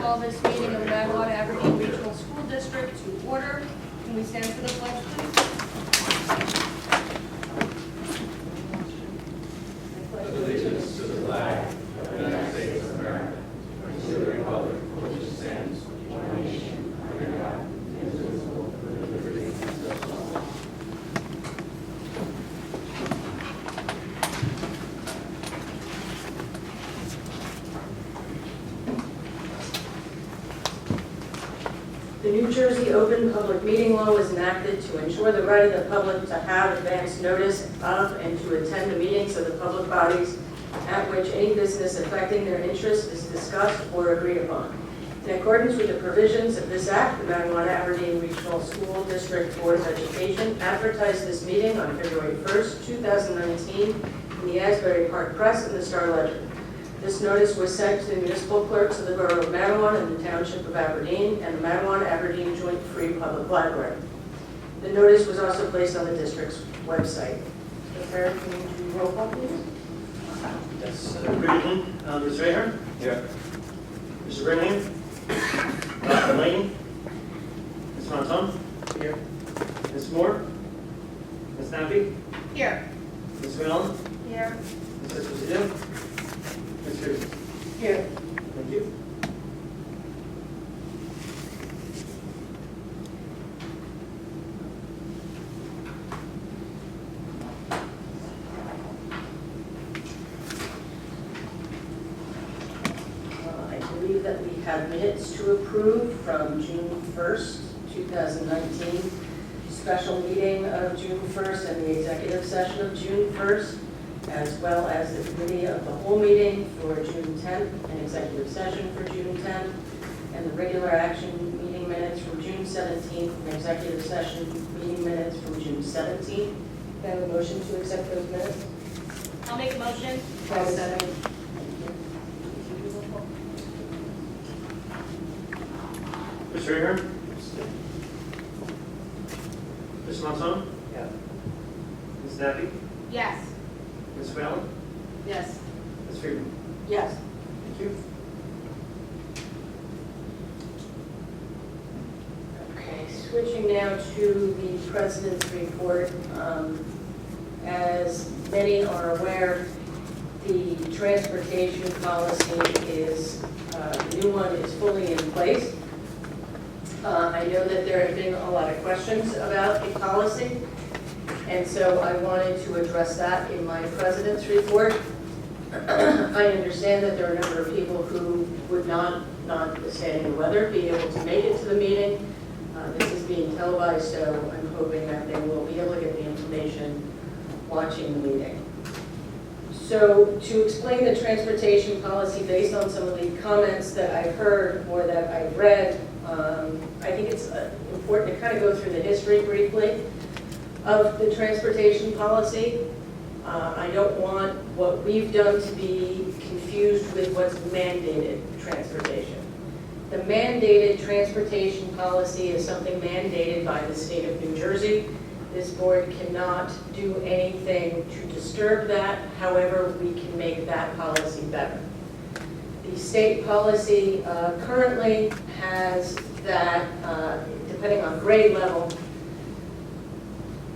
call this meeting of the Magnotta Aberdeen Regional School District to order. Can we stand for the pledge, please? Allegiance to the flag of the United States of America, and to the republic for which it stands, one nation, under God, indivisible, with liberty and justice for all. The New Jersey Open Public Meeting Law was enacted to ensure the right of the public to have advance notice of and to attend the meetings of the public bodies at which any business affecting their interest is discussed or agreed upon. In accordance with the provisions of this act, the Magnotta Aberdeen Regional School District Board of Education advertised this meeting on February 1st, 2019 in the Asbury Park Press and the Star Ledger. This notice was sent to the municipal clerks of the Borough of Manawan and the Township of Aberdeen and the Manawan Aberdeen Joint Free Public Library. The notice was also placed on the district's website. Mr. Fair, can you do roll call, please? Yes, good evening. Ms. Raher? Here. Mr. Brinley? Dr. Lane? Ms. Monton? Here. Ms. Moore? Ms. Nappy? Here. Ms. Whalen? Here. Ms. Esposito? Ms. Cruz? Here. Thank you. I believe that we have minutes to approve from June 1st, 2019, special meeting of June 1st and the executive session of June 1st, as well as the committee of the whole meeting for June 10th and executive session for June 10th, and the regular action meeting minutes from June 17th and executive session meeting minutes from June 17th. Can I have a motion to accept those minutes? I'll make a motion. I'll second. Ms. Raher? Ms. Monton? Yeah. Ms. Nappy? Yes. Ms. Whalen? Yes. Ms. Friedman? Yes. Thank you. Okay, switching now to the President's report. As many are aware, the transportation policy is, the new one is fully in place. I know that there have been a lot of questions about the policy, and so I wanted to address that in my President's report. I understand that there are a number of people who would notwithstanding the weather, be able to make it to the meeting. This is being televised, so I'm hoping that they will be able to get the information watching the meeting. So to explain the transportation policy based on some of the comments that I've heard or that I've read, I think it's important to kind of go through the history briefly of the transportation policy. I don't want what we've done to be confused with what's mandated transportation. The mandated transportation policy is something mandated by the state of New Jersey. This board cannot do anything to disturb that. However, we can make that policy better. The state policy currently has that, depending on grade level,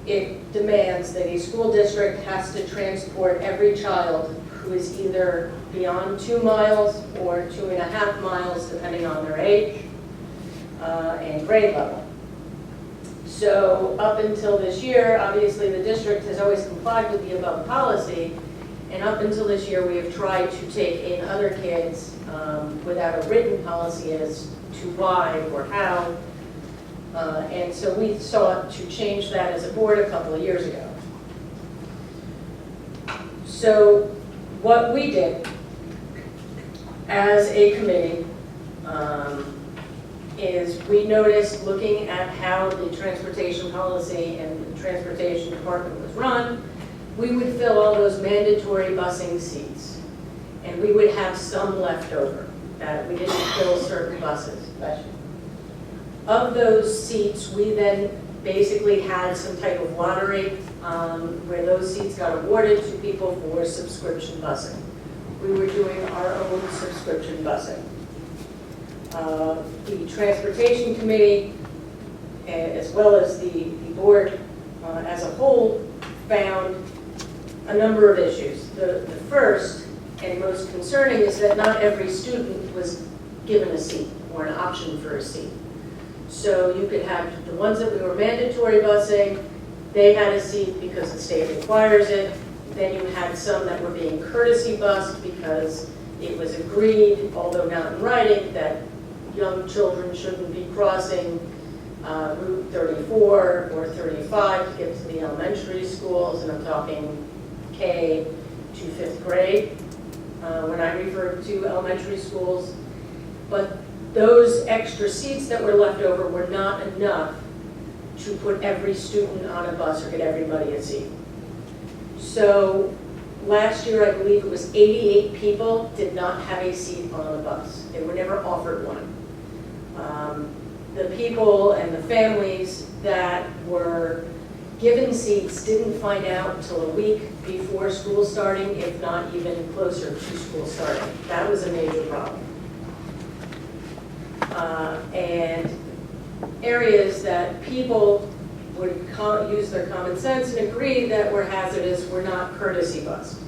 it demands that a school district has to transport every child who is either beyond 2 miles or 2.5 miles, depending on their age and grade level. So up until this year, obviously the district has always complied with the above policy, and up until this year we have tried to take in other kids without a written policy as to why or how. And so we sought to change that as a board a couple of years ago. So what we did as a committee is we noticed, looking at how the transportation policy and the transportation department was run, we would fill all those mandatory busing seats, and we would have some left over that we didn't fill certain buses. Of those seats, we then basically had some type of lottery where those seats got awarded to people for subscription busing. We were doing our own subscription busing. The Transportation Committee, as well as the board as a whole, found a number of issues. The first and most concerning is that not every student was given a seat or an option for a seat. So you could have the ones that we were mandatory busing, they had a seat because the state requires it. Then you had some that were being courtesy bused because it was agreed, although not in writing, that young children shouldn't be crossing Route 34 or 35 to get to the elementary schools, and I'm talking K to 5th grade when I refer to elementary schools. But those extra seats that were left over were not enough to put every student on a bus or get everybody a seat. So last year, I believe it was 88 people did not have a seat on the bus. They were never offered one. The people and the families that were given seats didn't find out until a week before school starting, if not even closer to school starting. That was a major problem. And areas that people would use their common sense and agree that were hazardous were not courtesy bused.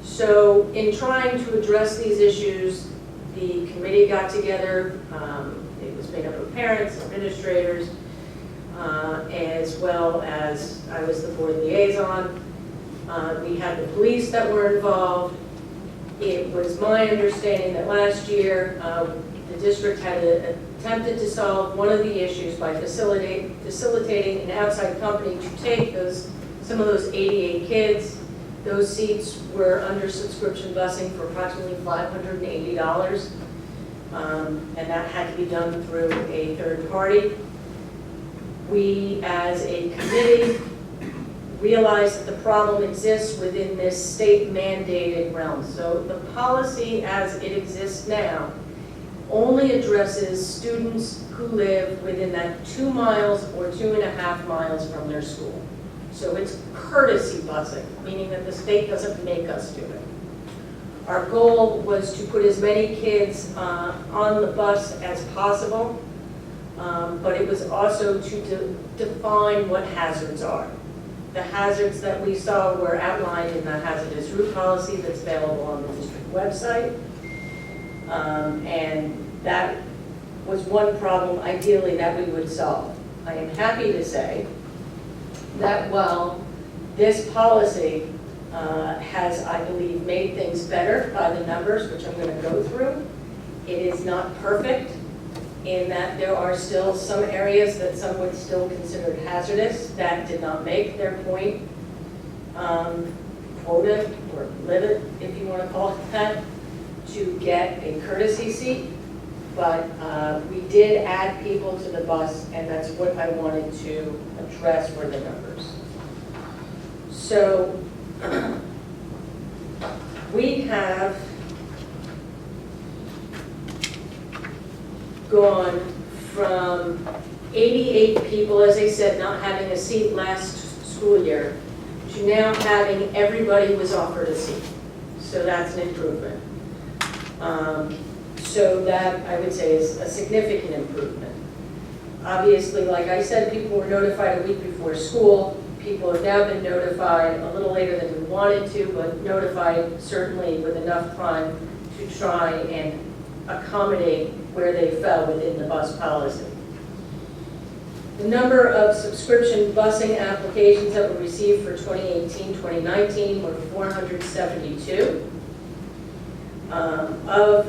So in trying to address these issues, the committee got together. It was made up of parents, administrators, as well as I was the board liaison. We had the police that were involved. It was my understanding that last year the district had attempted to solve one of the issues by facilitating an outside company to take some of those 88 kids. Those seats were under subscription busing for approximately $580, and that had to be done through a third party. We, as a committee, realized that the problem exists within this state-mandated realm. So the policy as it exists now only addresses students who live within that 2 miles or 2.5 miles from their school. So it's courtesy busing, meaning that the state doesn't make us do it. Our goal was to put as many kids on the bus as possible, but it was also to define what hazards are. The hazards that we saw were outlined in the hazardous route policy that's available on the district website. And that was one problem, ideally, that we would solve. I am happy to say that while this policy has, I believe, made things better by the numbers, which I'm going to go through, it is not perfect in that there are still some areas that some would still consider hazardous that did not make their point quota or limit, if you want to call it that, to get a courtesy seat. But we did add people to the bus, and that's what I wanted to address were the numbers. So we have gone from 88 people, as I said, not having a seat last school year, to now having everybody was offered a seat. So that's an improvement. So that, I would say, is a significant improvement. Obviously, like I said, people were notified a week before school. People have now been notified a little later than we wanted to, but notified certainly with enough time to try and accommodate where they fell within the bus policy. The number of subscription busing applications that were received for 2018-2019 were 472. Of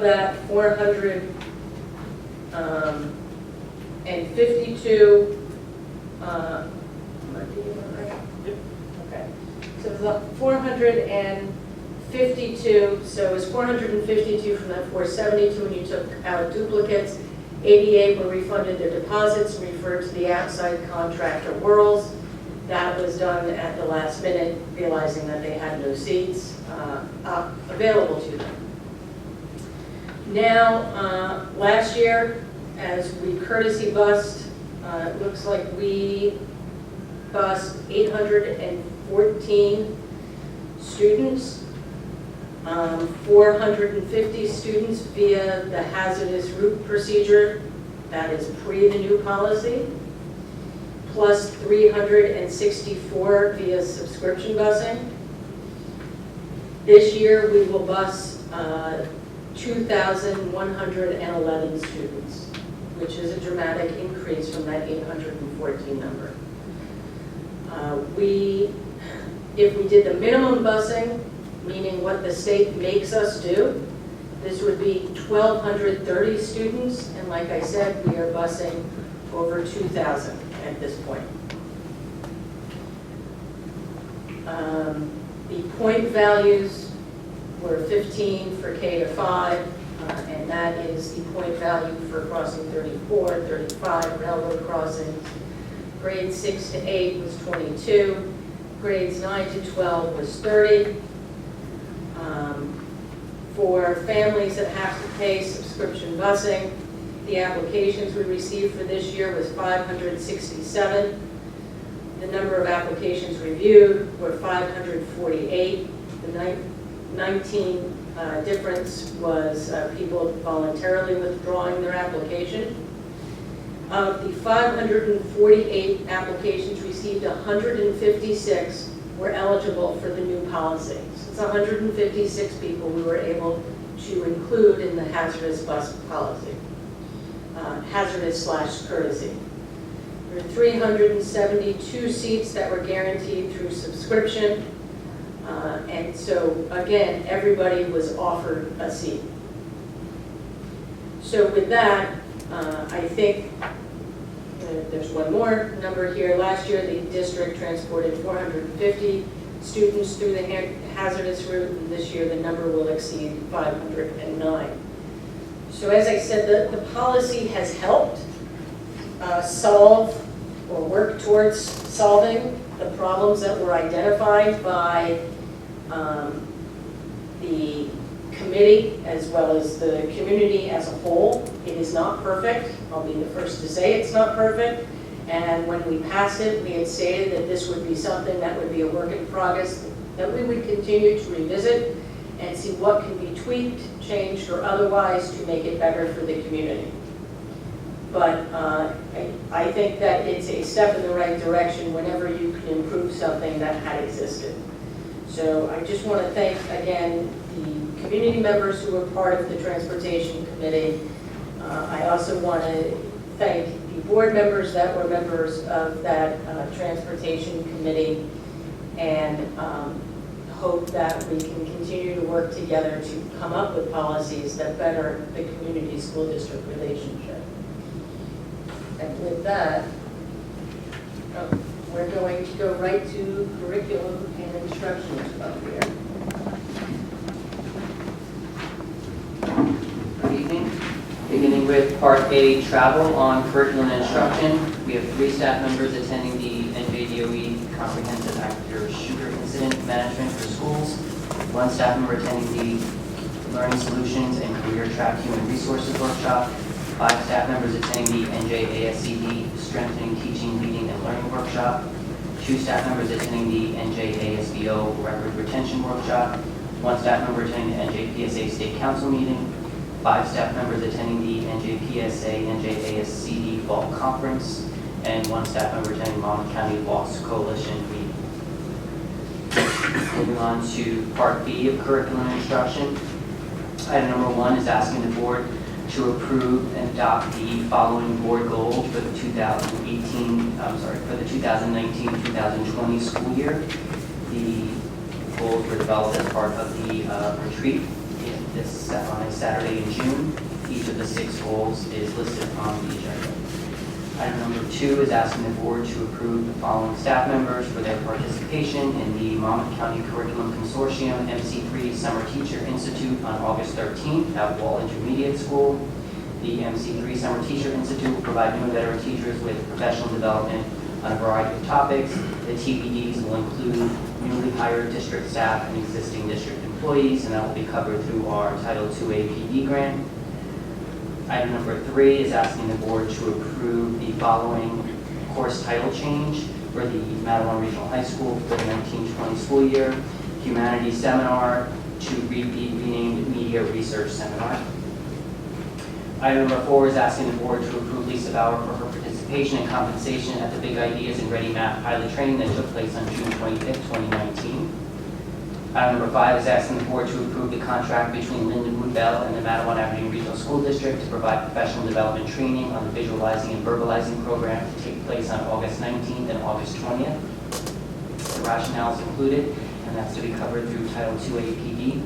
that 452, okay. So the 452, so it was 452 from that 472 when you took out duplicates. 88 were refunded their deposits and referred to the outside contractor Whirls. That was done at the last minute, realizing that they had no seats available to them. Now, last year, as we courtesy bused, it looks like we bused 814 students. 450 students via the hazardous route procedure, that is pre the new policy, plus 364 via subscription busing. This year, we will bus 2,111 students, which is a dramatic increase from that 814 number. If we did the minimum busing, meaning what the state makes us do, this would be 1,230 students, and like I said, we are busing over 2,000 at this point. The point values were 15 for K to 5, and that is the point value for crossing 34, 35 railroad crossings. Grades 6 to 8 was 22. Grades 9 to 12 was 30. For families that have to pay subscription busing, the applications we received for this year was 567. The number of applications reviewed were 548. The 19 difference was people voluntarily withdrawing their application. Of the 548 applications received, 156 were eligible for the new policy. So it's 156 people we were able to include in the hazardous bus policy, hazardous/courtesy. There were 372 seats that were guaranteed through subscription. And so, again, everybody was offered a seat. So with that, I think there's one more number here. Last year, the district transported 450 students through the hazardous route, and this year the number will exceed 509. So as I said, the policy has helped solve or work towards solving the problems that were identified by the committee as well as the community as a whole. It is not perfect. I'll be the first to say it's not perfect. And when we passed it, we had stated that this would be something that would be a work in progress, that we would continue to revisit and see what can be tweaked, changed, or otherwise to make it better for the community. But I think that it's a step in the right direction whenever you can improve something that had existed. So I just want to thank, again, the community members who were part of the Transportation Committee. I also want to thank the board members that were members of that Transportation Committee, and hope that we can continue to work together to come up with policies that better the community-school district relationship. And with that, we're going to go right to curriculum and instruction up here. Good evening. Beginning with Part A, travel on curriculum and instruction. We have 3 staff members attending the NJDOE Comprehensive Active Shooter Incident Management for Schools, 1 staff member attending the Learning Solutions and Career Track Human Resources Workshop, 5 staff members attending the NJASCD Strengthening Teaching, Leading, and Learning Workshop, 2 staff members attending the NJASBO Record Retention Workshop, 1 staff member attending the NJPSA State Council meeting, 5 staff members attending the NJPSA NJASCD Fall Conference, and 1 staff member attending Monmouth County Loss Coalition meeting. Moving on to Part B of curriculum and instruction. Item number 1 is asking the board to approve and adopt the following board goals for the 2019-2020 school year. The goals were developed as part of the retreat on a Saturday in June. Each of the 6 goals is listed on the agenda. Item number 2 is asking the board to approve the following staff members for their participation in the Monmouth County Curriculum Consortium MC3 Summer Teacher Institute on August 13th at Wall Intermediate School. The MC3 Summer Teacher Institute will provide new and veteran teachers with professional development on a variety of topics. The TBDs will include newly hired district staff and existing district employees, and that will be covered through our Title II PD grant. Item number 3 is asking the board to approve the following course title change for the Matawan Regional High School for the 1920 school year. Humanities Seminar to read the 2-year research seminar. Item number 4 is asking the board to approve Lisa Bauer for her participation and compensation at the Big Ideas and Ready Map pilot training that took place on June 25th, 2019. Item number 5 is asking the board to approve the contract between Lindenwood Bell and the Matawan Avenue Regional School District to provide professional development training on the visualizing and verbalizing program to take place on August 19th and August 20th. The rationale is included, and that's to be covered through Title II APD.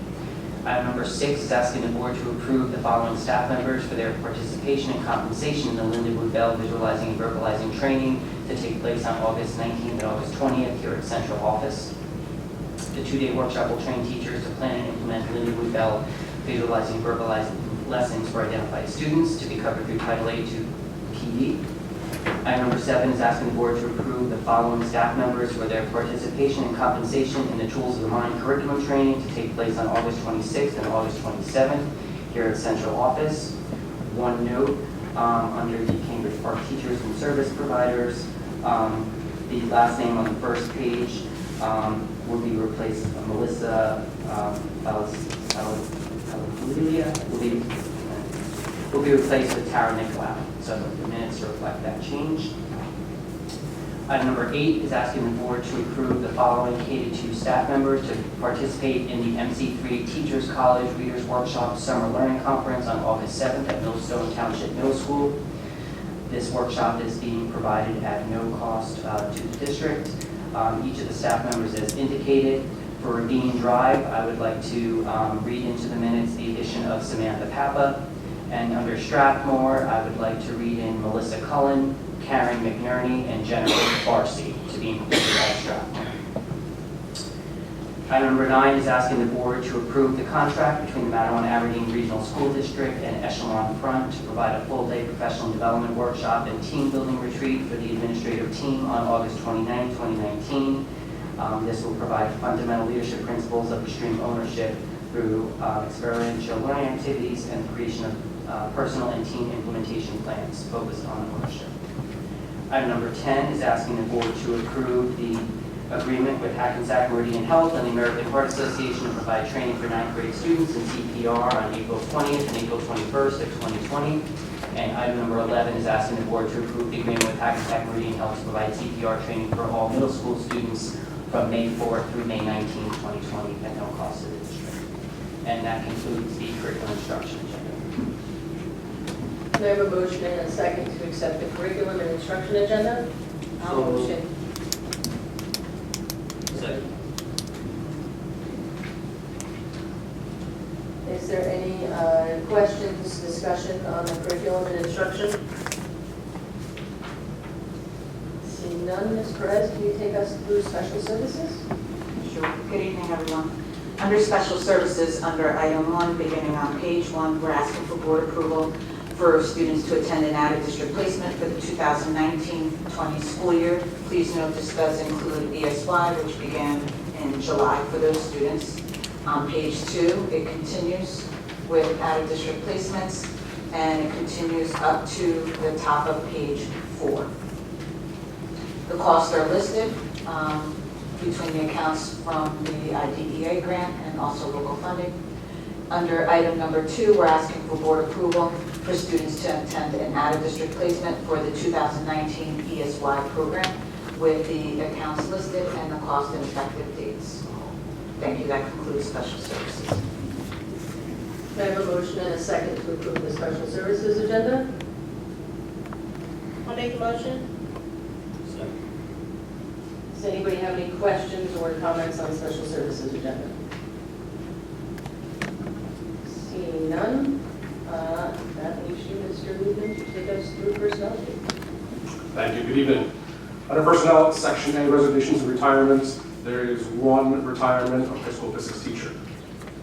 Item number 6 is asking the board to approve the following staff members for their participation and compensation in the Lindenwood Bell visualizing and verbalizing training to take place on August 19th and August 20th here at Central Office. The 2-day workshop will train teachers to plan and implement Lindenwood Bell visualizing and verbalizing lessons for identified students to be covered through Title A to PD. Item number 7 is asking the board to approve the following staff members for their participation and compensation in the Tools of the Mind curriculum training to take place on August 26th and August 27th here at Central Office. One note, under the Cambridge Park Teachers and Service Providers, the last name on the first page will be replaced, Melissa will be replaced with Tara Nicolau. So the minutes reflect that change. Item number 8 is asking the board to approve the following K-2 staff members to participate in the MC3 Teachers College Readers Workshop Summer Learning Conference on August 7th at Millstone Township Middle School. This workshop is being provided at no cost to the district. Each of the staff members as indicated. For Ravine Drive, I would like to read into the minutes the addition of Samantha Papa. And under Strathmore, I would like to read in Melissa Cullen, Karen McNerney, and Jennifer Farsi to be included at Strathmore. Item number 9 is asking the board to approve the contract between the Matawan Aberdeen Regional School District and Echelon Front to provide a full-day professional development workshop and team building retreat for the administrative team on August 29, 2019. This will provide fundamental leadership principles of extreme ownership through experiential learning activities and the creation of personal and team implementation plans focused on ownership. Item number 10 is asking the board to approve the agreement with Hackensack Meridian Health and the American Heart Association to provide training for 9th grade students in CPR on April 20th and April 21st of 2020. And item number 11 is asking the board to approve the agreement with Hackensack Meridian Health to provide CPR training for all middle school students from May 4th through May 19th, 2020 at no cost to the district. And that concludes the curriculum instruction agenda. Can I have a motion and a second to accept the curriculum and instruction agenda? So moved. Motion. Second. Is there any questions, discussion on the curriculum and instruction? Seeing none, Ms. Perez, can you take us through special services? Sure. Good evening, everyone. Under special services, under item 1, beginning on page 1, we're asking for board approval for students to attend an out-of-district placement for the 2019-20 school year. Please note this does include ESY, which began in July for those students. On page 2, it continues with out-of-district placements, and it continues up to the top of page 4. The costs are listed between the accounts from the IDEA grant and also local funding. Under item number 2, we're asking for board approval for students to attend an out-of-district placement for the 2019 ESY program with the accounts listed and the cost and effective dates. Thank you. That concludes special services. Can I have a motion and a second to approve the special services agenda? I'll make the motion. Does anybody have any questions or comments on the special services agenda? Seeing none, that leaves you, Mr. Rubin, to take us through personnel. Thank you. Good evening. Under Personnel, Section A, Resignations and Retirements, there is one retirement of high school physics teacher.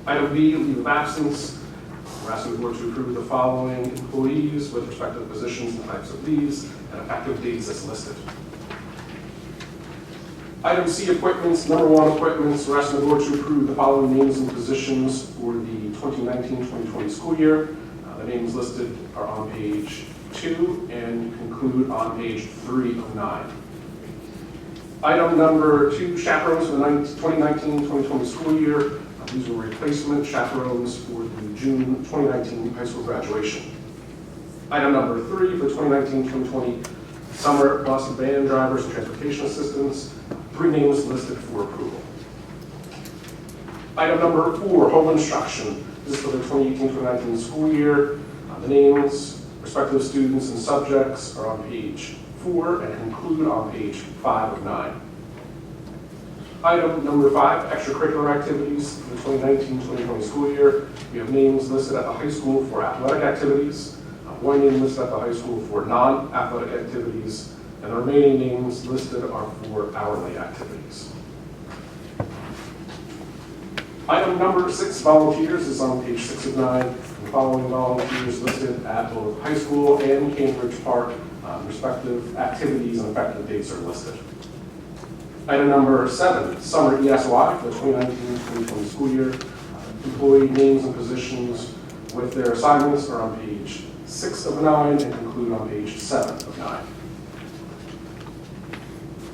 Item B, leave of absence. We're asking the board to approve the following employees with respect to the positions and types of leaves and effective dates as listed. Item C, appointments. Number 1, appointments. We're asking the board to approve the following names and positions for the 2019-2020 school year. The names listed are on page 2 and conclude on page 3 of 9. Item number 2, chaperones for the 2019-2020 school year. These were replacement chaperones for the June 2019 high school graduation. Item number 3 for 2019-2020 summer bus and van drivers and transportation assistants. 3 names listed for approval. Item number 4, home instruction. This is for the 2018-2019 school year. The names, respective students and subjects are on page 4 and conclude on page 5 of 9. Item number 5, extracurricular activities for the 2019-2020 school year. We have names listed at the high school for athletic activities, 1 name listed at the high school for non-athletic activities, and the remaining names listed are for hourly activities. Item number 6, volunteers, is on page 6 of 9. The following volunteers listed at both high school and Cambridge Park. Respective activities and effective dates are listed. Item number 7, summer ESY for the 2019-2020 school year. Employee names and positions with their assignments are on page 6 of 9 and conclude on page 7 of 9.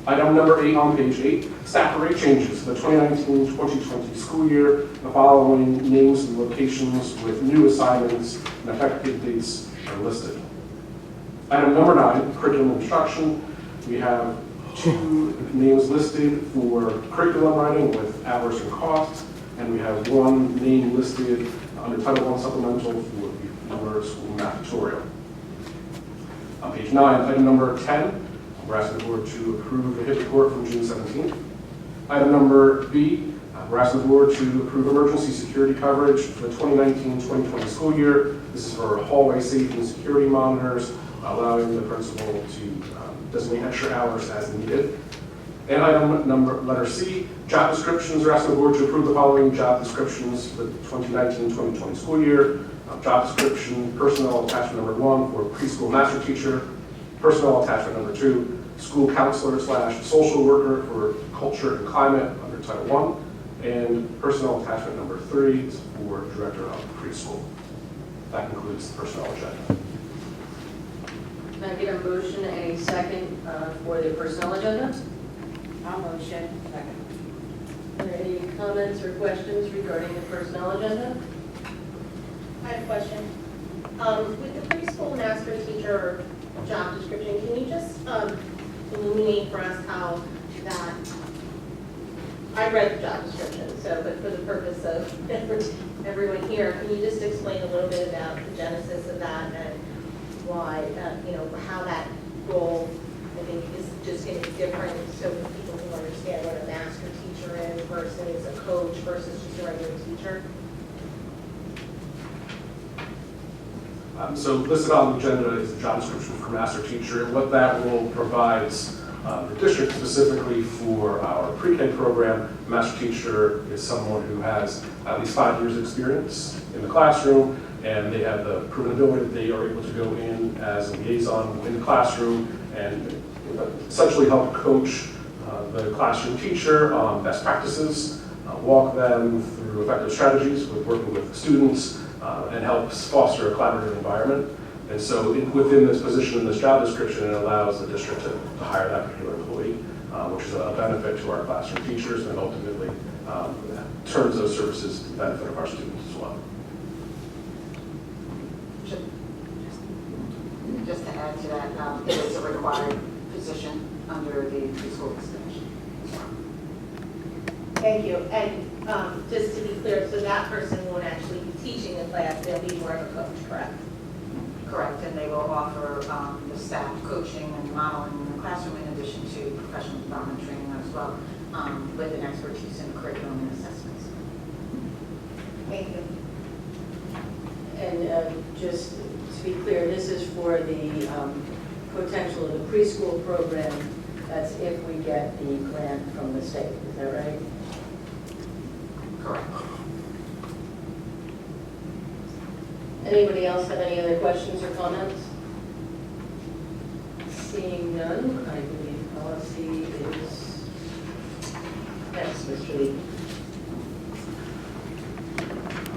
Item number 8 on page 8, staff rate changes for the 2019-2020 school year. The following names and locations with new assignments and effective dates are listed. Item number 9, curriculum instruction. We have 2 names listed for curriculum writing with hours and costs, and we have 1 name listed under Title I supplemental for school math tutorial. On page 9, item number 10, we're asking the board to approve the HIT report from June 17th. Item number B, we're asking the board to approve emergency security coverage for the 2019-2020 school year. This is for hallway safety and security monitors, allowing the principal to designate extra hours as needed. And item number letter C, job descriptions. We're asking the board to approve the following job descriptions for the 2019-2020 school year. Job description, personnel attachment number 1 for preschool master teacher, personnel attachment number 2, school counselor / social worker for culture and climate under Title I, and personnel attachment number 3 for director of preschool. That concludes the personnel agenda. Can I get a motion and a second for the personnel agenda? I'll motion. Second. Are there any comments or questions regarding the personnel agenda? I have a question. With the preschool master teacher job description, can you just illuminate for us how that, I read the job description, so, but for the purpose of everyone here, can you just explain a little bit about the genesis of that and why, how that role, I think, is just going to be different so people can understand what a master teacher is versus a coach versus just a regular teacher? So listed on the agenda is the job description for master teacher. What that role provides the district specifically for our pre-K program. Master teacher is someone who has at least 5 years experience in the classroom, and they have the proven ability that they are able to go in as a liaison in the classroom and essentially help coach the classroom teacher on best practices, walk them through effective strategies with working with students, and helps foster a collaborative environment. And so within this position, in this job description, it allows the district to hire that particular employee, which is a benefit to our classroom teachers and ultimately turns those services to the benefit of our students as well. Just to add to that, it is a required position under the preschool extension. Thank you. And just to be clear, so that person won't actually be teaching the class, they'll be more of a coach, correct? Correct, and they will offer the staff coaching and modeling in the classroom in addition to professional development training as well, with an expertise in curriculum and assessments. Thank you. And just to be clear, this is for the potential of the preschool program. That's if we get the grant from the state, is that right? Correct. Anybody else have any other questions or comments? Seeing none, I believe policy is next, Mr. Lee.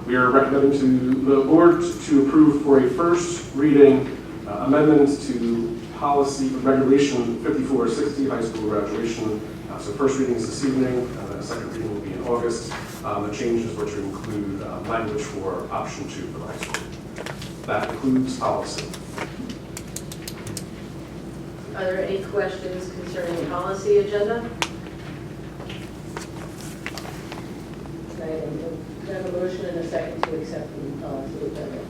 We are recommending to the board to approve for a first reading amendments to policy regulation 5460, high school graduation. So first reading is this evening, and then second reading will be in August. The changes were to include language for option 2 for the high school. That includes policy. Are there any questions concerning the policy agenda? Can I have a motion and a second to accept the policy agenda?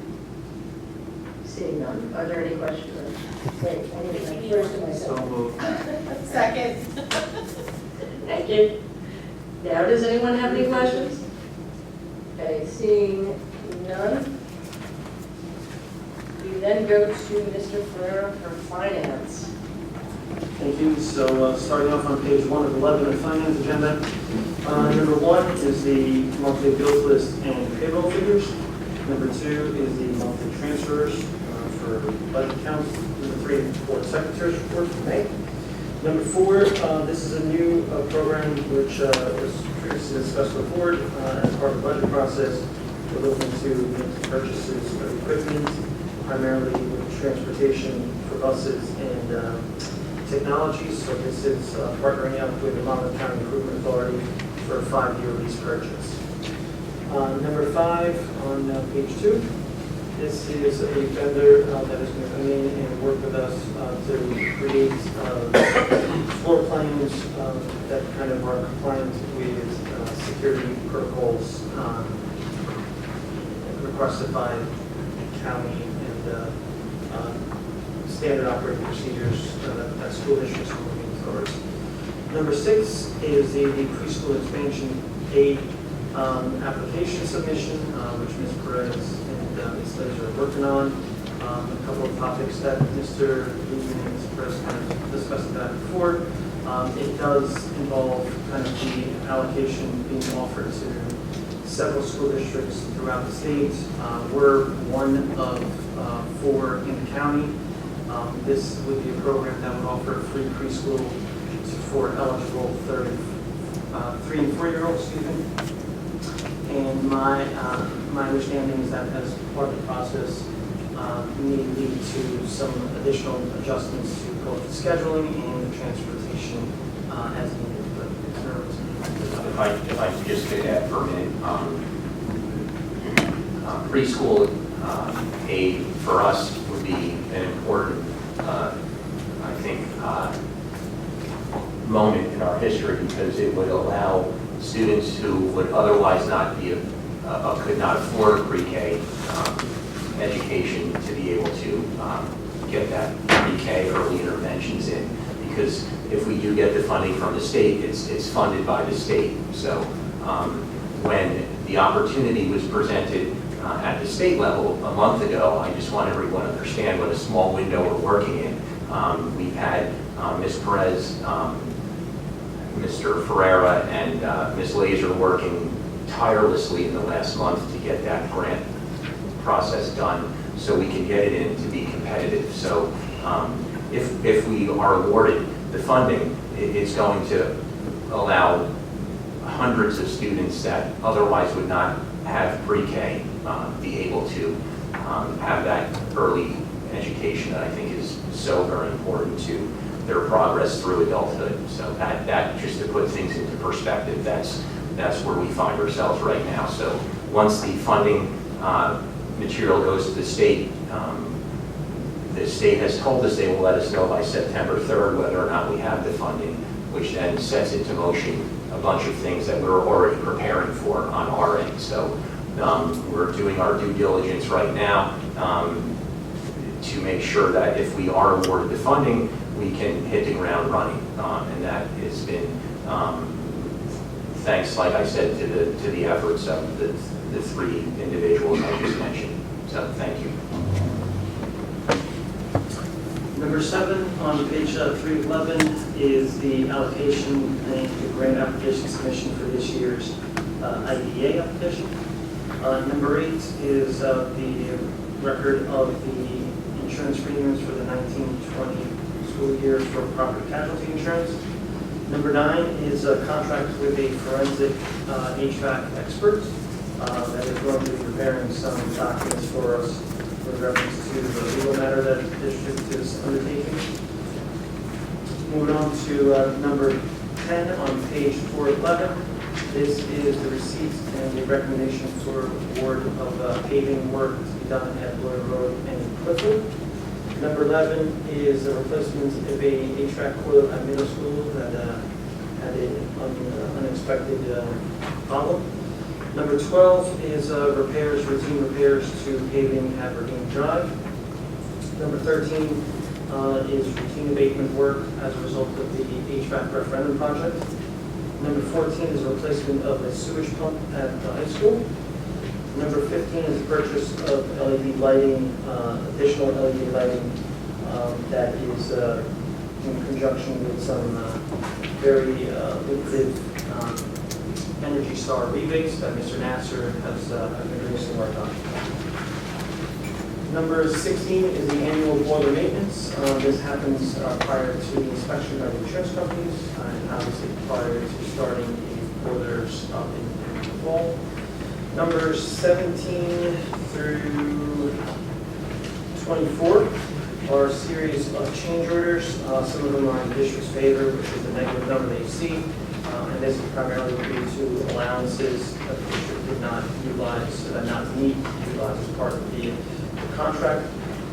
Seeing none, are there any questions? Wait, I need to first to myself. So moved. Second. Thank you. Now, does anyone have any questions? Okay, seeing none. We then go to Mr. Ferrera for finance. Thank you. So starting off on page 1 of 11 of the finance agenda. Number 1 is the monthly bills list and payroll figures. Number 2 is the monthly transfers for budget accounts. Number 3 and 4, secretary's report for May. Number 4, this is a new program which was previously discussed with the board as part of the budget process. We're looking to make purchases of equipment, primarily with transportation for buses and technologies. So this is partnering up with the Monmouth County Improvement Authority for a 5-year lease purchase. Number 5 on page 2. This is a vendor that is going to come in and work with us to create floor plans that kind of are compliant with security protocols requested by the county and standard operating procedures that school districts are moving towards. Number 6 is the preschool expansion aid application submission, which Ms. Perez and Ms. Laser are working on. A couple of topics that Mr. Lehman and Ms. Perez kind of discussed that before. It does involve kind of the allocation being offered to several school districts throughout the state. We're one of 4 in the county. This would be a program that would offer free preschool for eligible 3 and 4-year-olds, And my understanding is that as part of the process, may lead to some additional adjustments to both the scheduling and the transportation as needed. But If I just could add for a minute, preschool aid for us would be an important, I think, moment in our history, because it would allow students who would otherwise not be, could not afford a pre-K education to be able to get that pre-K early interventions in. Because if we do get the funding from the state, it's funded by the state. So when the opportunity was presented at the state level a month ago, I just want everyone to understand what a small window we're working in. We've had Ms. Perez, Mr. Ferrera, and Ms. Laser working tirelessly in the last month to get that grant process done so we can get it in to be competitive. So if we are awarded the funding, it's going to allow hundreds of students that otherwise would not have pre-K be able to have that early education that I think is so very important to their progress through adulthood. So that just to put things into perspective, that's where we find ourselves right now. So once the funding material goes to the state has told us they will let us know by September 3rd whether or not we have the funding, which then sets into motion a bunch of things that we're already preparing for on our end. So we're doing our due diligence right now to make sure that if we are awarded the funding, we can hit the ground running. And that has been thanks, like I said, to the efforts of the 3 individuals I just mentioned. So thank you. Number 7 on page 311 is the allocation and the grant application submission for this year's IDEA application. Number 8 is the record of the insurance premiums for the 19-20 school year for property casualty insurance. Number 9 is a contract with a forensic HVAC expert that is going to be preparing some documents for us with reference to the legal matter that the district is undertaking. Moving on to number 10 on page 411. This is the receipts and the recommendation for award of paving work to be done at Lloyd Road and Cliffwood. Number 11 is a replacement of a HVAC coil at middle school that had an unexpected problem. Number 12 is repairs, routine repairs to paving at Ravine Drive. Number 13 is routine abatement work as a result of the HVAC referendum project. Number 14 is a replacement of a sewage pump at the high school. Number 15 is the purchase of LED lighting, additional LED lighting that is in conjunction with some very lucrative Energy Star rebates that Mr. Nasser has been doing some work on. Number 16 is the annual boiler maintenance. This happens prior to the inspection by the insurance companies and obviously prior to starting the boilers up in the fall. Numbers 17 through 24 are a series of change orders. Some of them are in the district's favor, which is the negative number that you see. And this is primarily due to allowances that the district did not utilize, not need to utilize as part of the contract.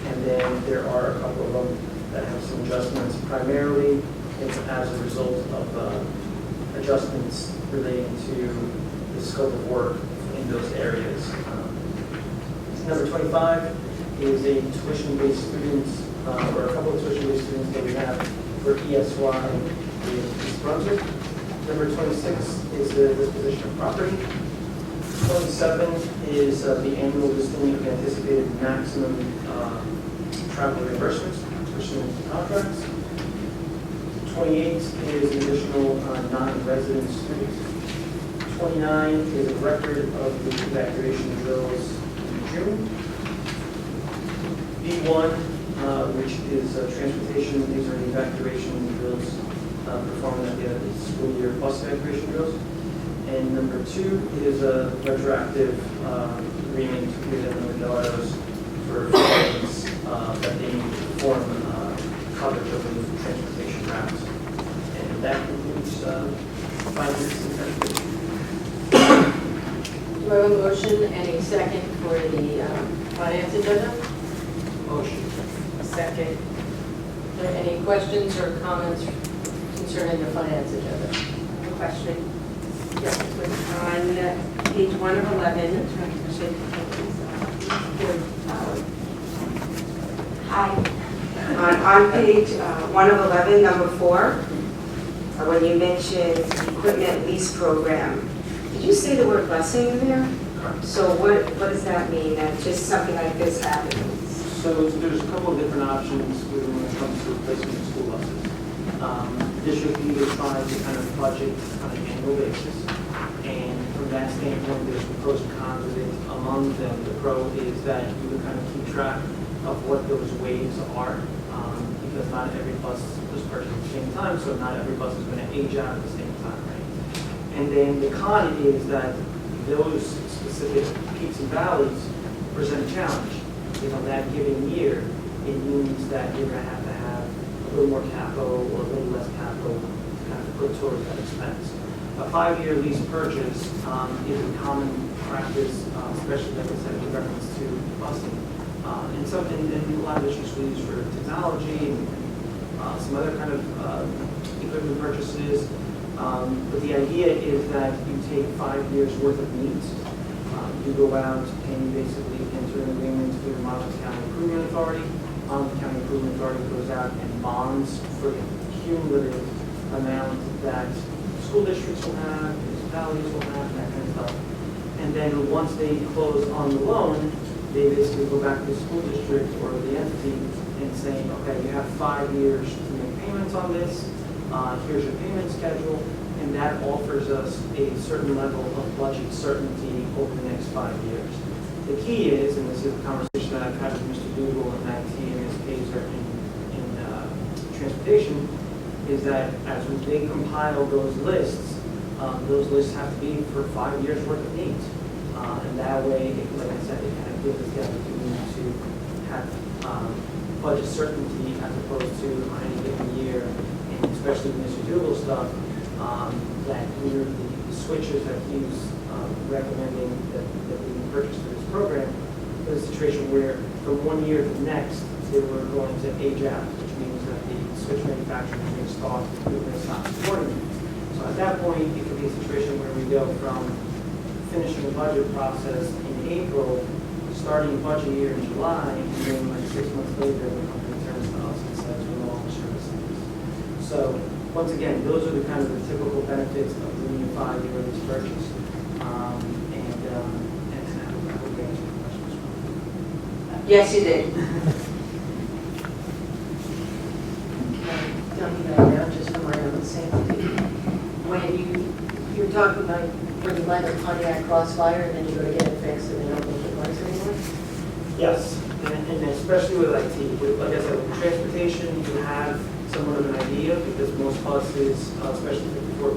And then there are a couple of them that have some adjustments. Primarily, it's as a result of adjustments relating to the scope of work in those areas. Number 25 is a tuition-based students, or a couple of tuition-based students that we have for ESY in East Brunswick. Number 26 is the disposition of property. 27 is the annual listing of anticipated maximum travel reimbursements pursuant to contracts. 28 is additional non-resident students. 29 is a record of the evacuation drills in June. B1, which is transportation, these are the evacuation drills performed at the end of the school year plus evacuation drills. And number 2 is a retroactive agreement with the $100 for funds that they need to perform coverage of the transportation routes. And that concludes 5 minutes in transportation. Do I have a motion and a second for the finance agenda? Motion. A second. Are there any questions or comments concerning the finance agenda? Question. Yes, on page 1 of 11. On page 1 of 11, number 4, when you mentioned equipment lease program, did you say the word busing in there? Correct. So what does that mean, that just something like this happens? So there's a couple of different options when it comes to replacement of school buses. District either tries to kind of budget on an annual basis, and from that standpoint, there's the pros and cons of it. Among them, the pro is that you can kind of keep track of what those waves are, because not every bus was purchased at the same time, so not every bus is going to age out at the same time, right? And then the con is that those specific peaks and valleys present a challenge. You know, that given year, it means that you're going to have a little more capital or a little less capital to kind of put towards that expense. A 5-year lease purchase is a common practice, especially like I said with reference to busing. And a lot of districts we use for technology and some other kind of equipment purchases. But the idea is that you take 5 years worth of needs. You go out and you basically enter an agreement with the Monmouth County Improvement Authority. The County Improvement Authority goes out and bonds for the cumulative amount that school districts will have, municipalities will have, that kind of stuff. And then once they close on the loan, they basically go back to the school district or the entity and say, okay, you have 5 years to make payments on this. Here's your payment schedule. And that offers us a certain level of budget certainty over the next 5 years. The key is, and this is a conversation that I've had with Mr. Dougal and Matt T and Ms. Pazer in transportation, is that as they compile those lists have to be for 5 years worth of needs. And that way, like I said, it kind of gives us the opportunity to have budget certainty as opposed to on any given year, and especially when there's renewable stuff, that we're the switches that he's recommending that we purchase for this program. There's a situation where from one year to the next, they were going to age out, which means that the switch manufacturer is going to start, we're going to stop supporting them. So at that point, it could be a situation where we go from finishing the budget process in April, starting the budget year in July, and then like 6 months later, the company turns to us and says we're no longer servicing this. So once again, those are the kind of the typical benefits of doing a 5-year lease purchase. And I hope we answered your questions. Yes, you did. Tell me that now, just for my own safety. When you're talking about when you land a Pontiac Crossfire and then you go to get it fixed and they don't look at lights anymore? Yes, and especially with IT, like I said, with transportation, you have somewhat of an idea because most buses, especially 54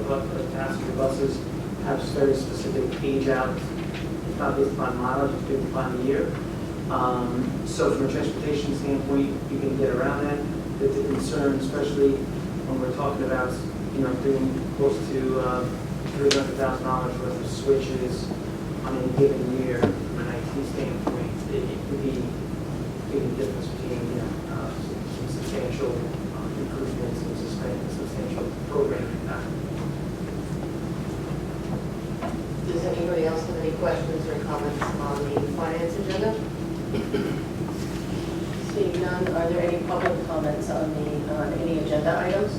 passenger buses, have very specific age out. It's not based upon mileage, it's based upon the year. So from a transportation standpoint, you can get around that. It's a concern, especially when we're talking about, doing close to $300,000 worth of switches on any given year from an IT standpoint. It could be a big difference between, some substantial improvements and substantial programming impact. Does anybody else have any questions or comments on the finance agenda? Seeing none, are there any public comments on any agenda items?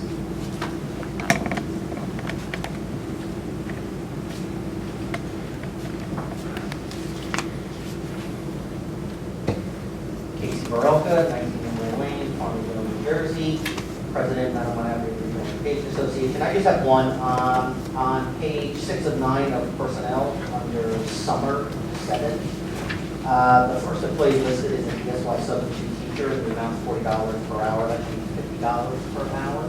Casey Baroka, 19 Inwood Lane, Farmingdale, New Jersey, President, Madam Avenue Regional Education Association. I just have one on page 6 of 9 of personnel under summer 7. The first employee listed is an ESY substitute teacher, the amount is $40 per hour, that should be $50 per hour.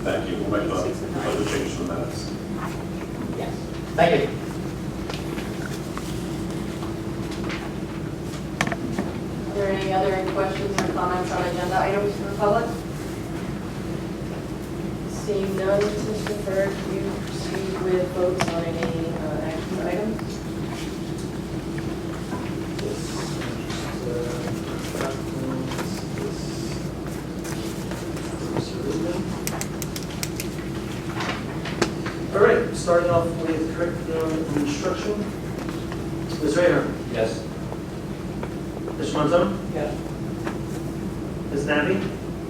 Thank you. We'll make the change to the minutes. Yes. Thank you. Are there any other questions or comments on agenda items from the public? Seeing none, Mr. Ferg, do you proceed with votes on any action items? All right, starting off with curriculum and instruction. Ms. Rayner? Yes. Ms. Monzon? Yes. Ms. Nabby?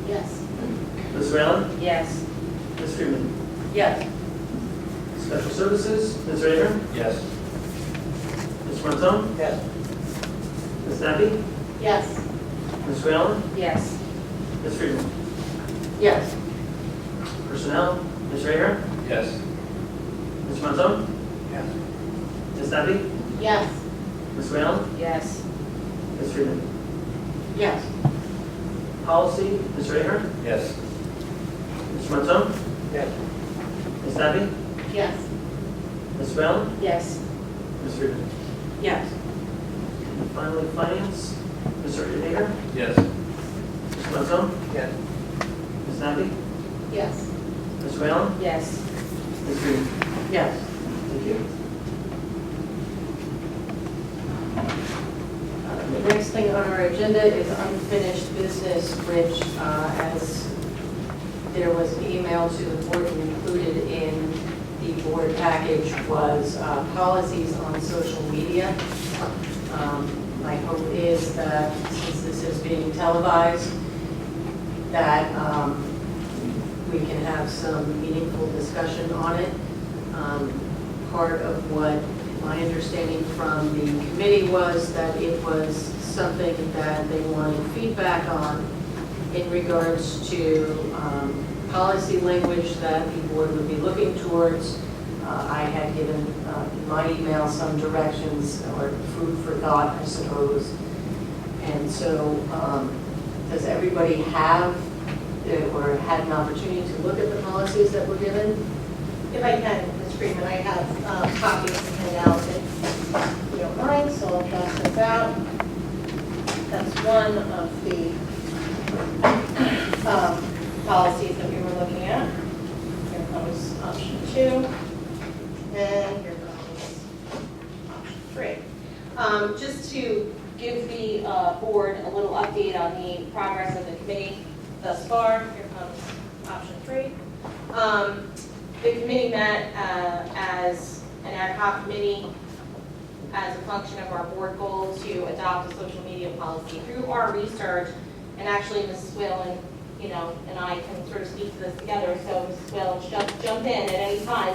Yes. Ms. Raylan? Yes. Ms. Freeman? Yes. Special Services, Ms. Rayner? Yes. Ms. Monzon? Yes. Ms. Nabby? Yes. Ms. Raylan? Yes. Ms. Freeman? Yes. Personnel, Ms. Rayner? Yes. Ms. Monzon? Yes. Ms. Nabby? Yes. Ms. Raylan? Yes. Ms. Freeman? Yes. Policy, Ms. Rayner? Yes. Ms. Monzon? Yes. Ms. Nabby? Yes. Ms. Raylan? Yes. Ms. Freeman? Yes. And finally, Finance, Mr. Hager? Yes. Ms. Monzon? Yes. Ms. Nabby? Yes. Ms. Raylan? Yes. Ms. Freeman? Yes. Thank you. The next thing on our agenda is unfinished business, which, as there was an email to the board and included in the board package, was policies on social media. My hope is that since this is being televised, that we can have some meaningful discussion on it. Part of what my understanding from the committee was that it was something that they wanted feedback on in regards to policy language that the board would be looking towards. I had given in my email some directions or food for thought, I suppose. And so, does everyone everybody have or had an opportunity to look at the policies that were given? If I can, Ms. Freeman, I have copies to hand out if you don't mind, so I'll pass this out. That's one of the policies that we were looking at. Here comes option 2, and here comes option 3. Just to give the board a little update on the progress of the committee thus far, here comes option 3. The committee met as an ad hoc committee as a function of our board goal to adopt a social media policy. Through our research, and actually Mrs. Whalen, and I can sort of speak to this together, so Mrs. Whalen, jump in at any time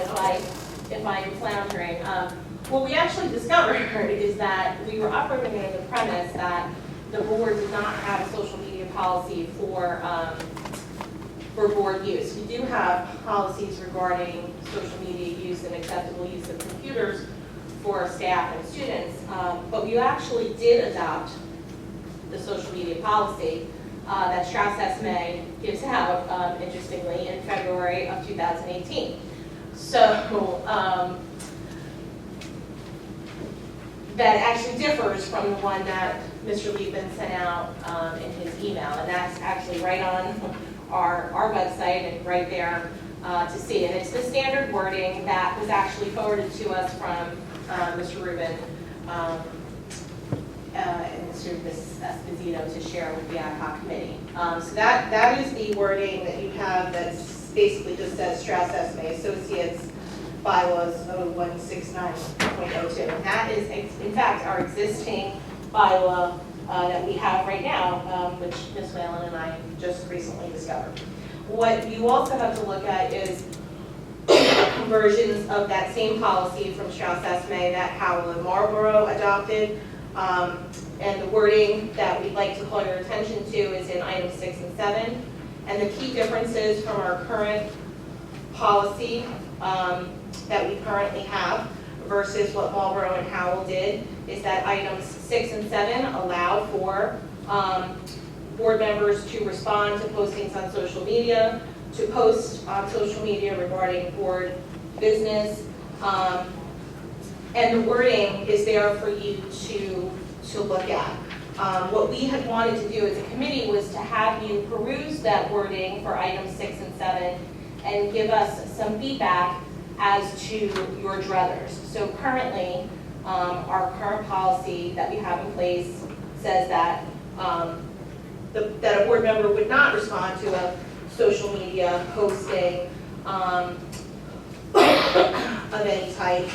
if I'm floundering. What we actually discovered is that we were operating under the premise that the board did not have a social media policy for board use. We do have policies regarding social media use and acceptable use of computers for staff and students, but we actually did adopt the social media policy that Strauss SMA gives out, interestingly, in February of 2018. So that actually differs from the one that Mr. Liebman sent out in his email, and that's actually right on our website and right there to see. And it's the standard wording that was actually forwarded to us from Mr. Rubin and Mr. Esposito to share with the ad hoc committee. So that is the wording that you have that's basically just says Strauss SMA Associates bylaws 0169.02. And that is, in fact, our existing bylaw that we have right now, which Ms. Whalen and I just recently discovered. What you also have to look at is versions of that same policy from Strauss SMA that Howell and Marlborough adopted. And the wording that we'd like to call your attention to is in items 6 and 7. And the key differences from our current policy that we currently have versus what Marlborough and Howell did is that items 6 and 7 allow for board members to respond to postings on social media, to post on social media regarding board business, and the wording is there for you to look at. What we had wanted to do as a committee was to have you peruse that wording for items 6 and 7 and give us some feedback as to your druthers. So currently, our current policy that we have in place says that that a board member would not respond to a social media posting of any type,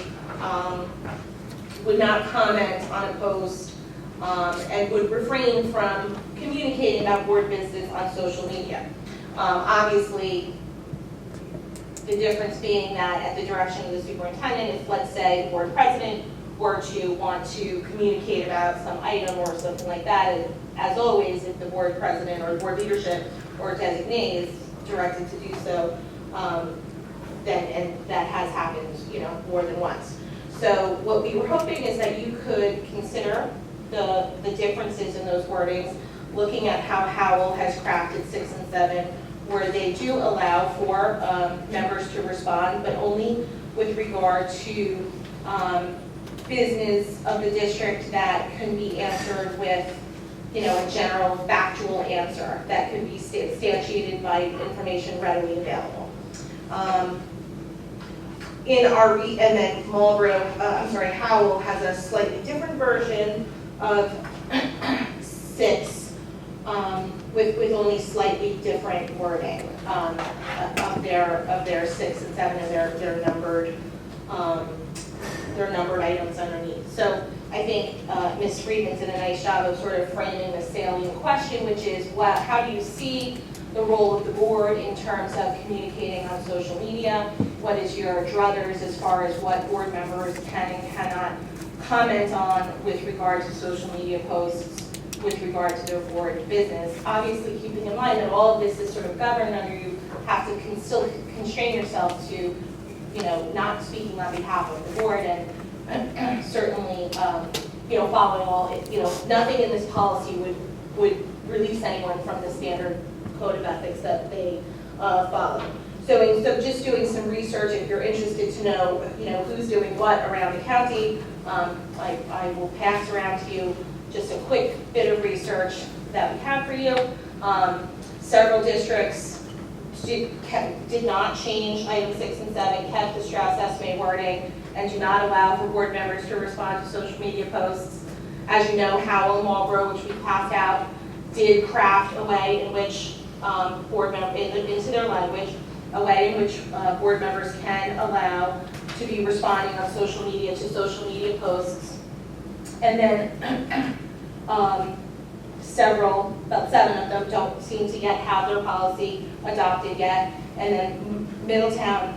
would not comment on a post, and would refrain from communicating about board business on social media. Obviously, the difference being that at the direction of the superintendent, if let's say the board president were to want to communicate about some item or something like that, and as always, if the board president or board leadership or designee is directed to do so, then, and that has happened, more than once. So what we were hoping is that you could consider the differences in those wordings, looking at how Howell has crafted 6 and 7, where they do allow for members to respond, but only with regard to business of the district that can be answered with, a general factual answer that could be substantiated by information readily available. And then Howell has a slightly different version of 6 with only slightly different wording of their 6 and 7 and their numbered items underneath. So I think Ms. Friedman did a nice job of sort of framing the salient question, which is how do you see the role of the board in terms of communicating on social media? What is your druthers as far as what board members can and cannot comment on with regard to social media posts with regard to their board business? Obviously, keeping in mind that all of this is sort of governed under, you have to still constrain yourself to, not speaking on behalf of the board, and certainly, following all, nothing in this policy would release anyone from the standard code of ethics that they follow. So just doing some research, if you're interested to know, who's doing what around the county, I will pass around to you just a quick bit of research that we have for you. Several districts did not change item 6 and 7, kept the Strauss Esme wording, and do not allow for board members to respond to social media posts. As you know, Howell and Marlboro, which we passed out, did craft a way in which board members, into their language, a way in which board members can allow to be responding on social media to social media posts. And then about 7 of them don't seem to yet have their policy adopted yet. And then Middletown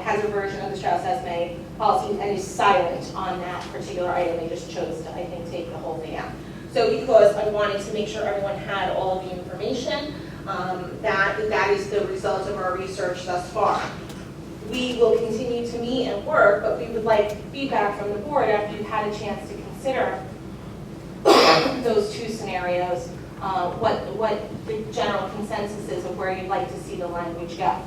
has a version of the Strauss-Esme policy and is silent on that particular item. They just chose to, I think, take the whole thing out. So because I wanted to make sure everyone had all of the information, that is the result of our research thus far. We will continue to meet and work, but we would like feedback from the board after you've had a chance to consider those two scenarios, what the general consensus is of where you'd like to see the language go.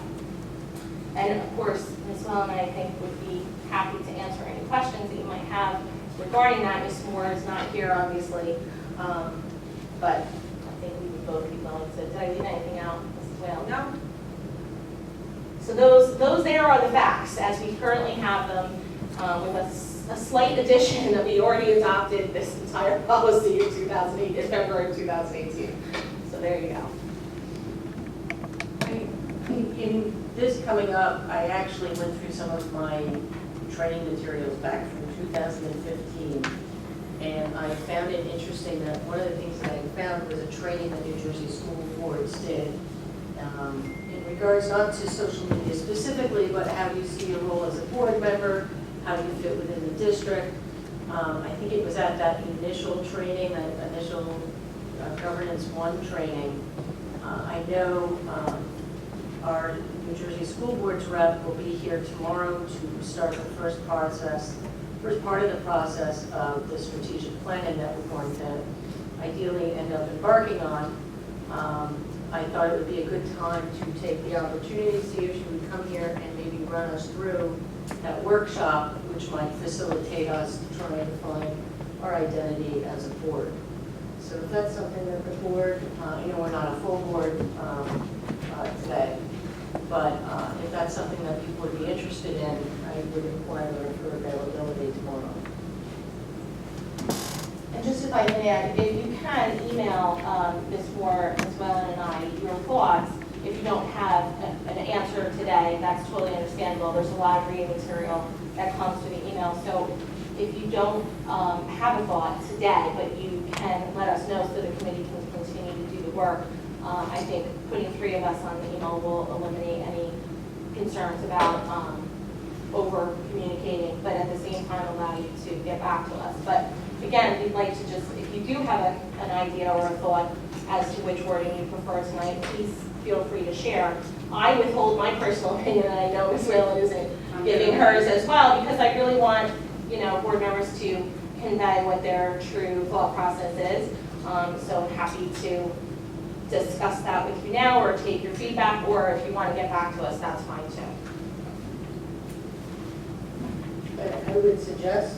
And of course, Ms. Wellen, I think, would be happy to answer any questions that you might have regarding that. Ms. Moore is not here, obviously, but I think we would both be willing to. Did I leave anything out, Mrs. Whalen? No. So those there are the facts as we currently have them, with a slight addition that we already adopted this entire policy in February of 2018. So there you go. In this coming up, I actually went through some of my training materials back from 2015, and I found it interesting that one of the things that I found was a training that New Jersey school boards did in regards not to social media specifically, but how do you see your role as a board member, how do you fit within the district. I think it was at that initial training, that initial Governance 1 training. I know our New Jersey School Board's rep will be here tomorrow to start the first part of the process of the strategic planning that we're going to ideally end up embarking on. I thought it would be a good time to take the opportunity to see if she would come here and maybe run us through that workshop, which might facilitate us trying to find our identity as a board. So if that's something that the board, we're not a full board today, but if that's something that people would be interested in, I would inquire for availability tomorrow. And just if I may add, if you can email Ms. Moore, Ms. Whalen, and I your thoughts, if you don't have an answer today, that's totally understandable. There's a lot of reading material that comes to the email. So if you don't have a thought today, but you can let us know so the committee can continue to do the work, I think putting 3 of us on the email will eliminate any concerns about over communicating, but at the same time allow you to get back to us. But again, we'd like to just, if you do have an idea or a thought as to which wording you prefer tonight, please feel free to share. I withhold my personal opinion, and I know Ms. Whalen isn't giving hers as well, because I really want, board members to convey what their true thought process is. So I'm happy to discuss that with you now, or take your feedback, or if you want to get back to us, that's fine too. I would suggest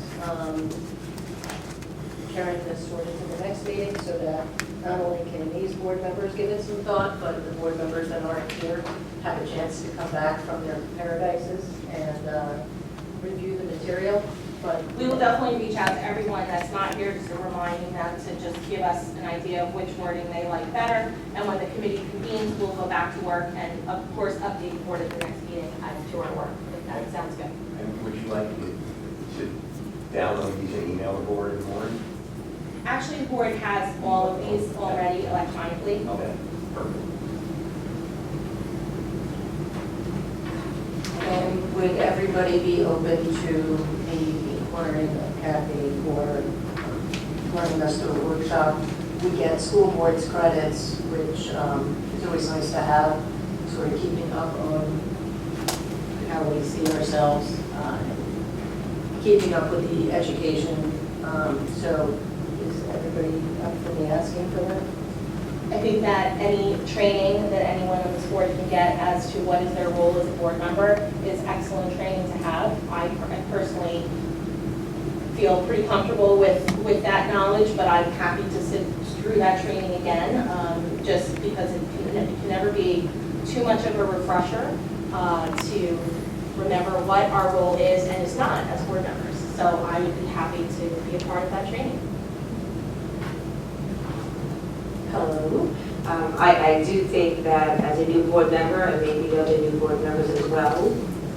carrying this sort of to the next meeting so that not only can these board members give it some thought, but the board members that aren't here have a chance to come back from their paradises and review the material. But We will definitely reach out to everyone that's not here, just reminding them to just give us an idea of which wording they like better. And when the committee convenes, we'll go back to work and, of course, update the board at the next meeting as to our work. If that sounds good. And would you like to download these and email the board in the morning? Actually, the board has all of these already electronically. Okay, perfect. And would everybody be open to maybe inquiring of Kathy or running us through a workshop? We get school board's credits, which is always nice to have, sort of keeping up on how we see ourselves, keeping up with the education. So is everybody up for me asking for that? I think that any training that anyone on this board can get as to what is their role as a board member is excellent training to have. I personally feel pretty comfortable with that knowledge, but I'm happy to sit through that training again, just because it can never be too much of a refresher to remember what our role is and is not as board members. So I would be happy to be a part of that training. Hello. I do think that as a new board member, and maybe the other new board members as well,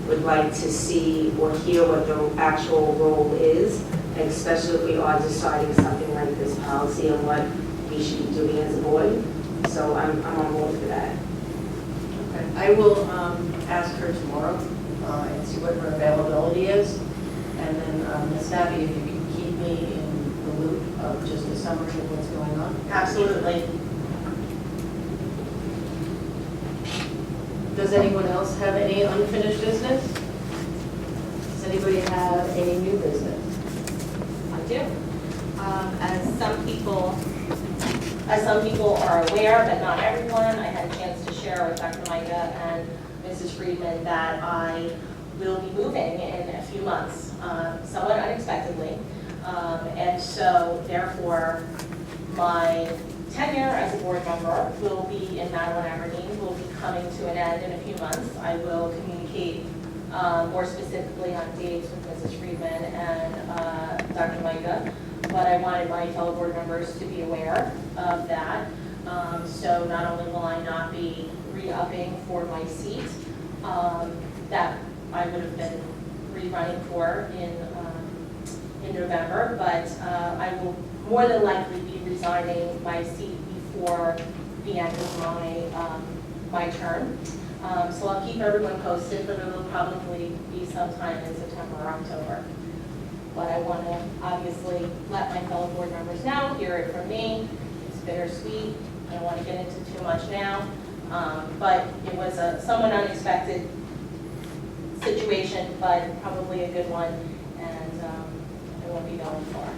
would like to see or hear what the actual role is, especially if we are deciding something like this policy and what we should be doing as a board. So I'm on board for that. Okay. I will ask her tomorrow and see what her availability is. And then, Ms. Nabby, if you can keep me in the loop of just a summary of what's going on. Absolutely. Does anyone else have any unfinished business? Does anybody have any new business? I do. As some people are aware, but not everyone, I had a chance to share with Dr. Micah and Mrs. Friedman that I will be moving in a few months, somewhat unexpectedly. And so therefore, my tenure as a board member will be in Madeline Aberdeen, will be coming to an end in a few months. I will communicate more specifically on dates with Mrs. Friedman and Dr. Micah, but I wanted my fellow board members to be aware of that. So not only will I not be re-upping for my seat that I would have been rerunning for in November, but I will more than likely be resigning my seat before the end of my term. So I'll keep everyone posted, but it'll probably be sometime in September or October. But I want to obviously let my fellow board members know, hear it from me. It's bittersweet. I don't want to get into too much now. But it was a somewhat unexpected situation, but probably a good one, and I won't be going far.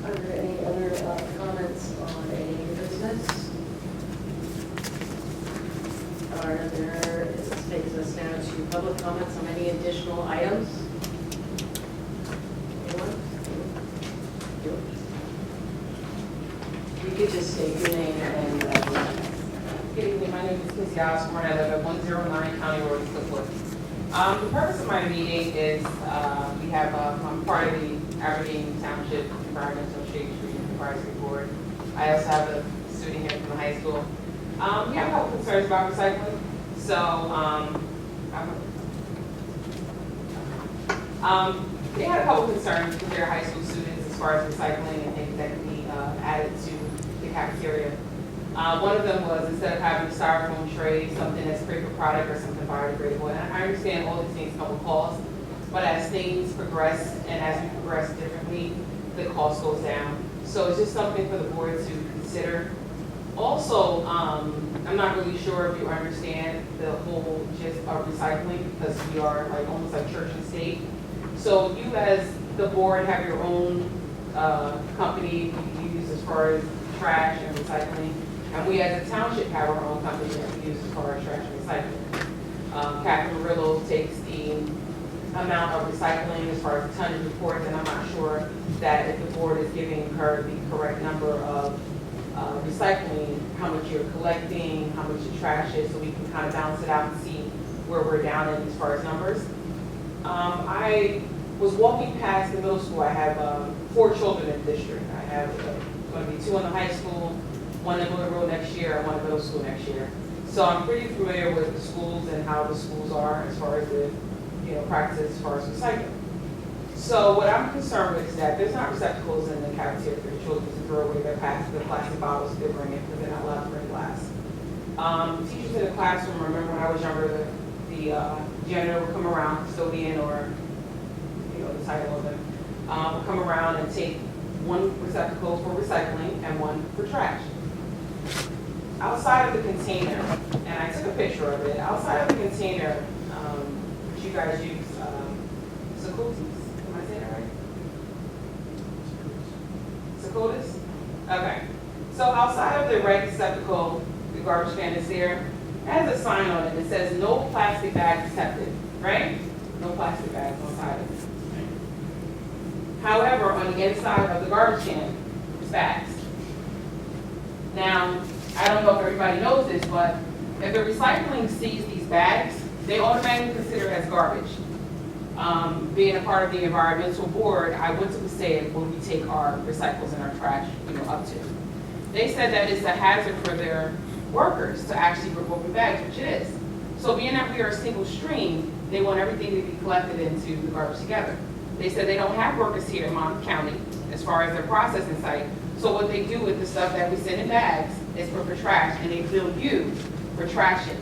Are there any other comments on any new business? Or this takes us now to public comments on any additional items. Anyone? You could just state your name and Good evening, my name is Kissy Osborne, I live at 109 County Road, Cliffwood. The purpose of my meeting is, we have, I'm part of the Aberdeen Township Environmental Shade Tree Advisory Board. I also have a student here from the high school. We have a couple concerns about recycling, so, we had a couple concerns with their high school students as far as recycling and things that can be added to the cafeteria. One of them was, instead of having a styrofoam tray, something that's paper product or something biodegradable. And I understand all these things come with cost, but as things progress and as we progress differently, the cost goes down. So it's just something for the board to consider. Also, I'm not really sure if you understand the whole gist of recycling, because we are like almost like church and state. So you as the board have your own company you use as far as trash and recycling. And we as a township have our own company that we use as far as trash and recycling. Catherine Murillo takes the amount of recycling as far as the tonnage reports, and I'm not sure that if the board is giving her the correct number of recycling, how much you're collecting, how much the trash is, so we can kind of balance it out and see where we're down in as far as numbers. I was walking past the middle school. I have 4 children in the district. I have going to be 2 in the high school, 1 in Miller Road next year, and 1 in middle school next year. So I'm pretty familiar with the schools and how the schools are as far as the practices as far as recycling. So what I'm concerned with is that there's not receptacles in the cafeteria for the children to throw away the plastic bottles they're bringing, because they're not allowed to bring glass. Teachers in the classroom, remember when I was younger, the janitor would come around, custodian, or the title of it, would come around and take 1 receptacle for recycling and 1 for trash. Outside of the container, and I took a picture of it, outside of the container, which you guys use, Sakutis, am I saying that right? SCOTUS? Okay. So outside of the red receptacle, the garbage can is there, it has a sign on it that says no plastic bags accepted, right? No plastic bags on side of it. However, on the inside of the garbage can, it's bags. Now, I don't know if everybody knows this, but if the recycling sees these bags, they automatically consider it as garbage. Being a part of the environmental board, I went to Passaic where we take our recyclables and our trash, up to. They said that it's a hazard for their workers to actually rip open bags, which it is. So being that we are a single stream, they want everything to be collected into the garbage together. They said they don't have workers here in Monmouth County as far as their processing site. So what they do with the stuff that we send in bags is put for trash, and they bill you for trashing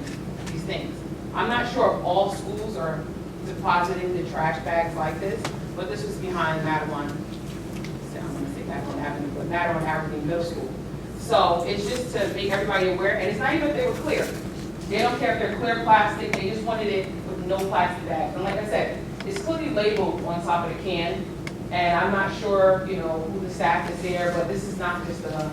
these things. I'm not sure if all schools are depositing the trash bags like this, but this was behind Mattawan, I'm gonna say Mattawan Avenue, but Mattawan Avenue Middle School. So it's just to make everybody aware, and it's not even if they were clear. They don't care if they're clear plastic, they just wanted it with no plastic bags. And like I said, it's clearly labeled on top of the can, and I'm not sure, who the staff is there, but this is not just a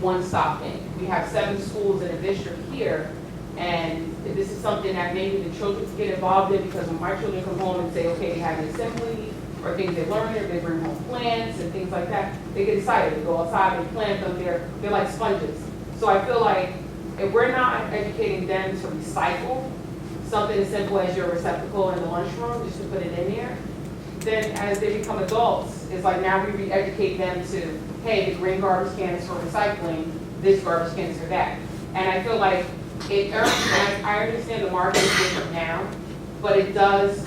one-stop thing. We have 7 schools in a district here, and this is something that maybe the children can get involved in, because when my children come home and say, okay, they have an assembly, or things they learn, or they bring home plants and things like that, they get excited, they go outside, they plant them, they're like sponges. So I feel like if we're not educating them to recycle something as simple as your receptacle in the lunchroom, just to put it in there, then as they become adults, it's like now we re-educate them to, hey, the green garbage can is for recycling, this garbage can is for that. And I feel like it earns, and I understand the market is different now, but it does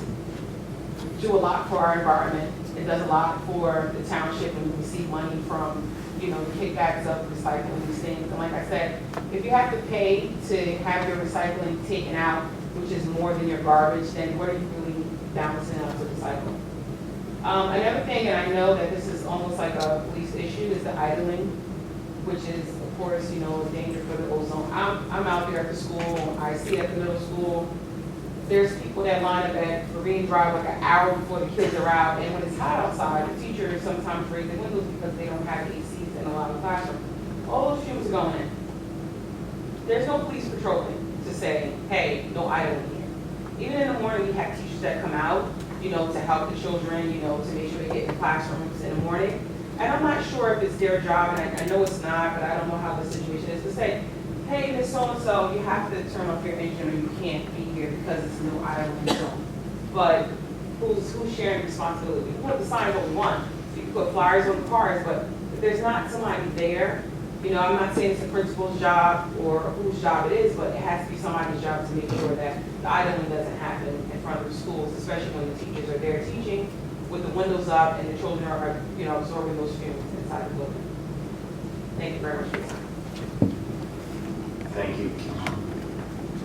do a lot for our environment. It does a lot for the township, and we receive money from, the kickbacks of recycling these things. And like I said, if you have to pay to have your recycling taken out, which is more than your garbage, then what are you really balancing out to recycle? Another thing, and I know that this is almost like a police issue, is the idling, which is, of course, a danger for the ozone. I'm out there at the school, I see at the middle school, there's people that line up at Marine Drive like an hour before the kids are out, and when it's hot outside, the teachers sometimes raise their windows because they don't have ACs in a lot of classrooms. All those fumes are going in. There's no police patrolling to say, hey, no idling here. Even in the morning, we have teachers that come out, to help the children, to make sure they get in classrooms in the morning. And I'm not sure if it's their job, and I know it's not, but I don't know how the situation is, to say, hey, Miss So-and-so, you have to turn off your engine or you can't be here because it's no idling zone. But who's sharing responsibility? We put the signs what we want. You can put flyers on the cars, but if there's not somebody there, I'm not saying it's the principal's job or whose job it is, but it has to be somebody's job to make sure that the idling doesn't happen in front of the schools, especially when the teachers are there teaching with the windows up and the children are, absorbing those fumes inside the building. Thank you very much for your time. Thank you.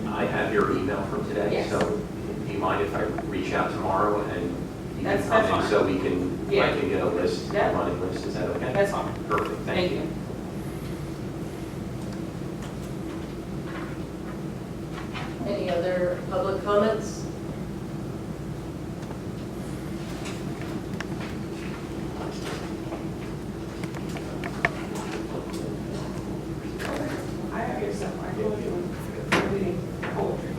I have your email from today, Yes. so do you mind if I reach out tomorrow and you That's can come in fine. so we can, Yeah. I can get a list, Yeah. a running list, is that okay? That's fine. Perfect, thank you. Any other public comments? I have your stuff. I told you. I'm reading poetry.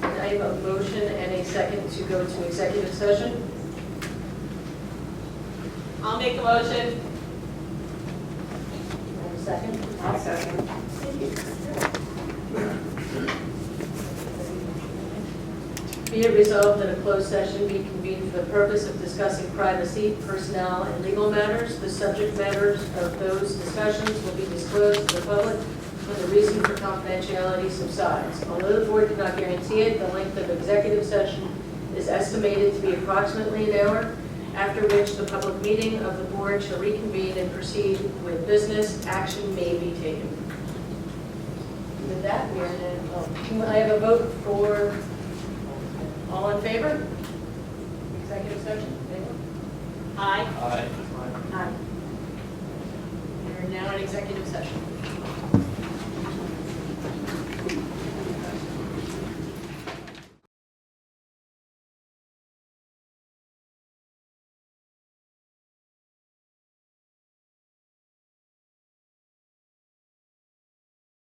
I have a motion and a second to go to executive session. I'll make a motion. And a second? I'll second. Be it resolved that a closed session be convened for the purpose of discussing privacy, personnel, and legal matters. The subject matters of those discussions will be disclosed to the public when the reason for confidentiality subsides. Although the board cannot guarantee it, the length of executive session is estimated to be approximately an hour, after which the public meeting of the board shall reconvene and proceed with business. Action may be taken. With that, we are in, I have a vote for, all in favor? Executive session? Favor? Aye. Aye. We're now in executive session.